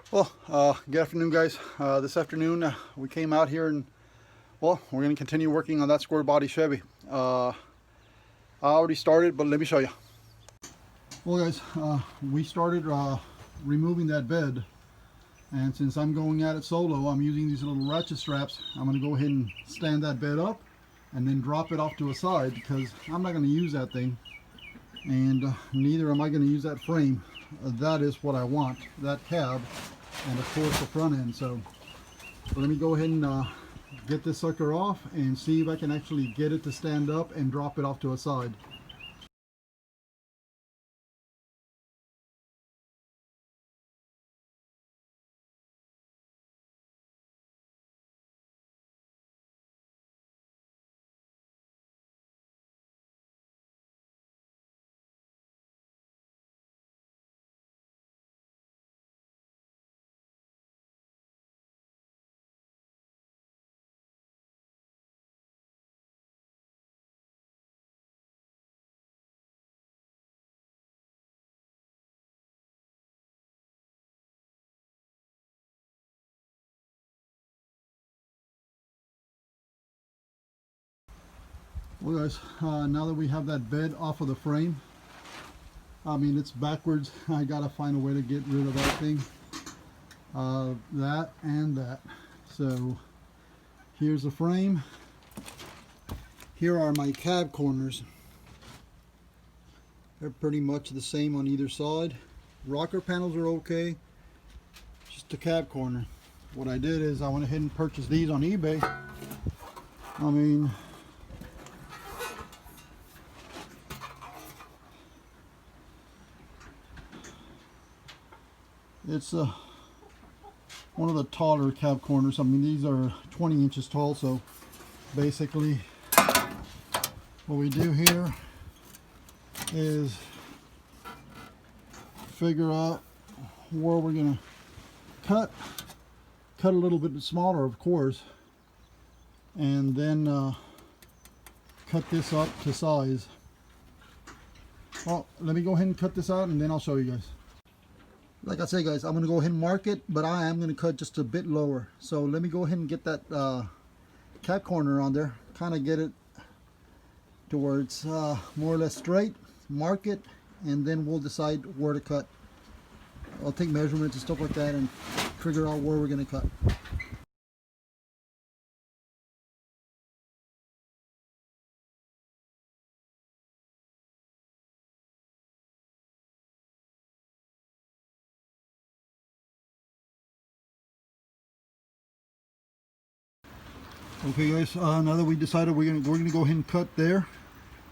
Well, good afternoon, guys. This afternoon we came out here and, well, we're going to continue working on that square body Chevy. I already started, but let me show you. Well, guys, we started removing that bed, and since I'm going at it solo, I'm using these little ratchet straps. I'm going to go ahead and stand that bed up and then drop it off to a side because I'm not going to use that thing, and neither am I going to use that frame. That is what I want, that cab, and of course the front end. So let me go ahead and get this sucker off and see if I can actually get it to stand up and drop it off to a side. Well, guys, now that we have that bed off of the frame, I mean, it's backwards. I gotta find a way to get rid of that thing, that and that. So here's the frame. Here are my cab corners. They're pretty much the same on either side. Rocker panels are okay, just the cab corner. What I did is I went ahead and purchased these on eBay. I mean, it's one of the taller cab corners. I mean, these are 20 inches tall, so basically what we do here is figure out where we're gonna cut a little bit smaller, of course, and then cut this up to size. Well, let me go ahead and cut this out and then I'll show you guys. Like I say, guys, I'm gonna go ahead and mark it, but I am gonna cut just a bit lower. So let me go ahead and get that cap corner on there, kind of get it to where it's more or less straight, mark it, and then we'll decide where to cut. I'll take measurements and stuff like that and figure out where we're gonna cut. Okay, guys, now that we decided we're gonna go ahead and cut there.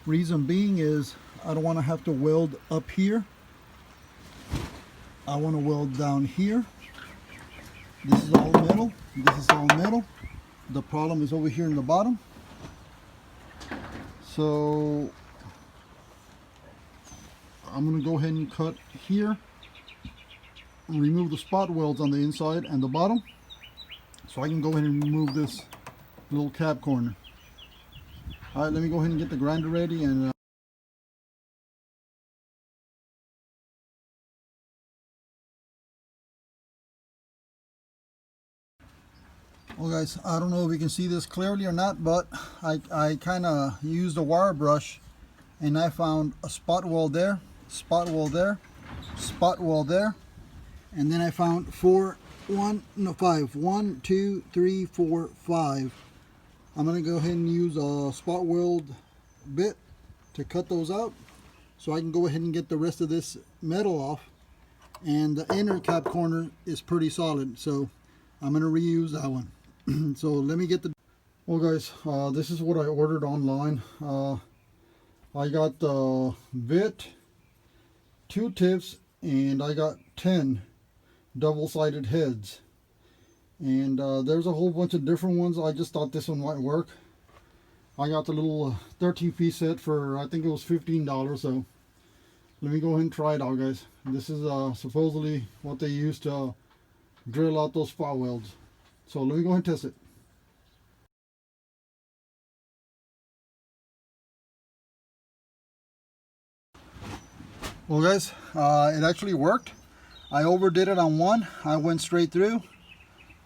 Reason being is I don't want to have to weld up here. I want to weld down here. This is all metal. This is all metal. The problem is over here in the bottom. So I'm going to go ahead and cut here. Remove the spot welds on the inside and the bottom, so I can go ahead and remove this little cab corner. All right, let me go ahead and get the grinder ready and well, guys, I don't know if you can see this clearly or not, but I kind of used a wire brush and I found a spot weld there, spot weld there, spot weld there, and then I found five. 1, 2, 3, 4, 5. I'm going to go ahead and use a spot weld bit to cut those out so I can go ahead and get the rest of this metal off. And the inner cap corner is pretty solid, so I'm going to reuse that one. So let me get the... Well, guys, this is what I ordered online. I got the bit, 2 tips, and I got 10 double-sided heads. And there's a whole bunch of different ones. I just thought this one might work. I got the little 13-piece set for, I think it was $15. So let me go ahead and try it out, guys. This is supposedly what they use to drill out those spot welds. So let me go ahead and test it. Well, guys, it actually worked. I overdid it on one. I went straight through,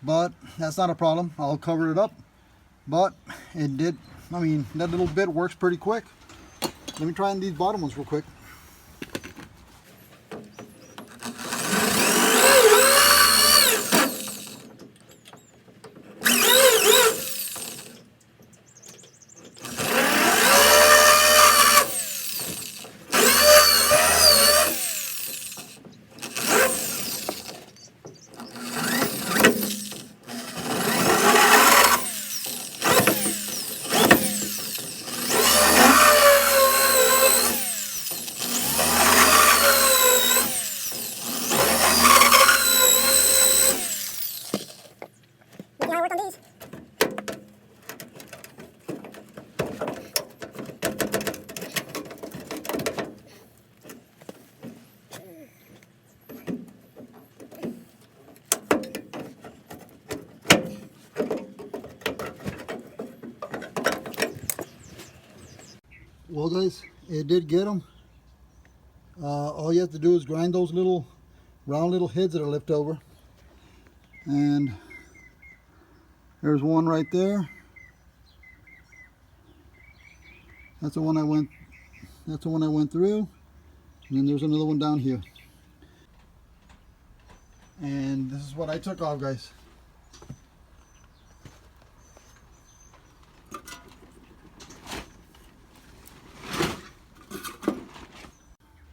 but that's not a problem. I'll cover it up. But it did, I mean, that little bit works pretty quick. Let me try on these bottom ones real quick. Well guys, it did get them. All you have to do is grind those little round little heads that are left over. And there's one right there. That's the one I went through. And then there's another one down here. And this is what I took off, guys.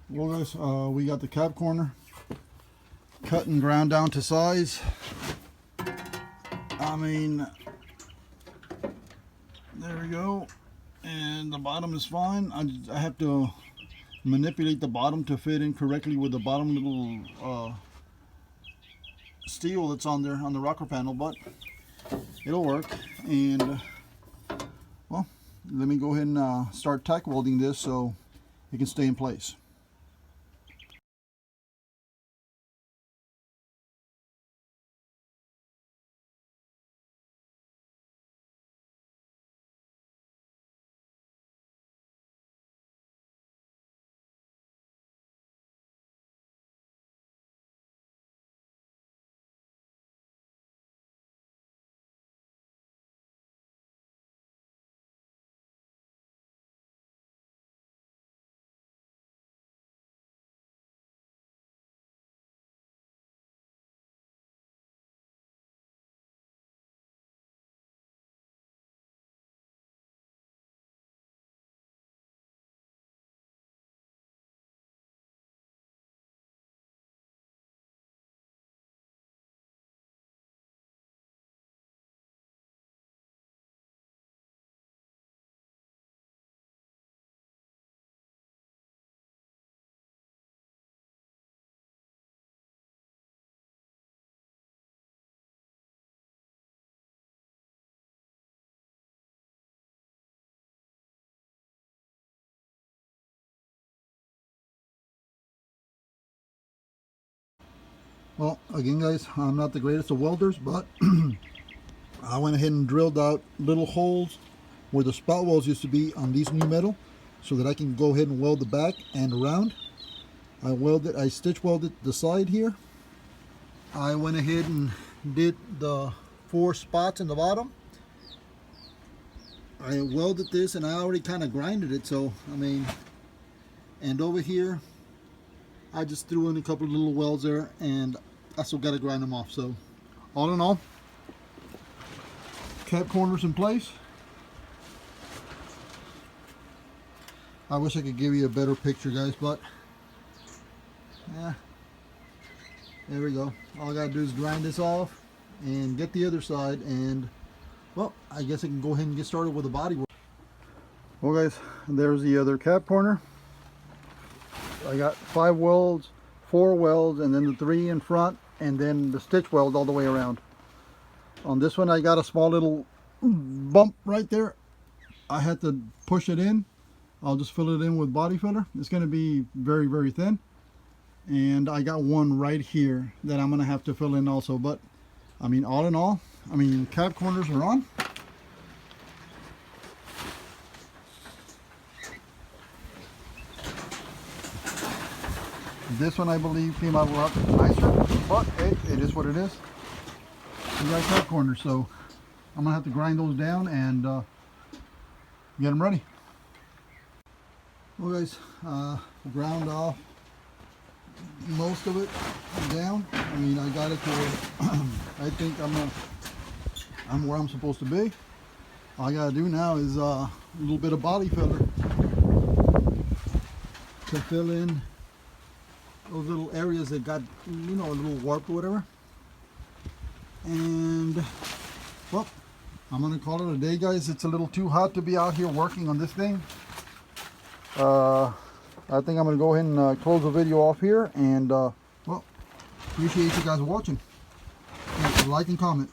Well guys, we got the cap corner cut and ground down to size. I mean, there we go. And the bottom is fine. I have to manipulate the bottom to fit in correctly with the bottom little steel that's on there on the rocker panel, but it'll work. And well, let me go ahead and start tack welding this so it can stay in place. Well, again guys, I'm not the greatest of welders, but I went ahead and drilled out little holes where the spout welds used to be on these new metal so that I can go ahead and weld the back and around. I stitch welded the side here. I went ahead and did the 4 spots in the bottom. I welded this and I already kind of grinded it, so I mean, and over here I just threw in a couple of little welds there, and I still got to grind them off. So all in all, cap corners in place. I wish I could give you a better picture, guys, but yeah, there we go. All I got to do is grind this off and get the other side, and well, I guess I can go ahead and get started with the body work. Well guys, there's the other cap corner. I got 5 welds, 4 welds, and then the 3 in front, and then the stitch weld all the way around. On this one I got a small little bump right there. I had to push it in. I'll just fill it in with body filler. It's going to be very, very thin. And I got one right here that I'm going to have to fill in also. But I mean, all in all, I mean, cap corners are on. This one I believe came out a lot nicer, but hey, it is what it is. We got cut corners, so I'm gonna have to grind those down and get them ready. Well guys, ground off most of it down. I mean, I got it to where I think I'm where I'm supposed to be. All I gotta do now is a little bit of body filler to fill in those little areas that got, you know, a little warped or whatever. And well, I'm gonna call it a day, guys. It's a little too hot to be out here working on this thing. I think I'm gonna go ahead and close the video off here, and well, appreciate you guys watching. Like and comment.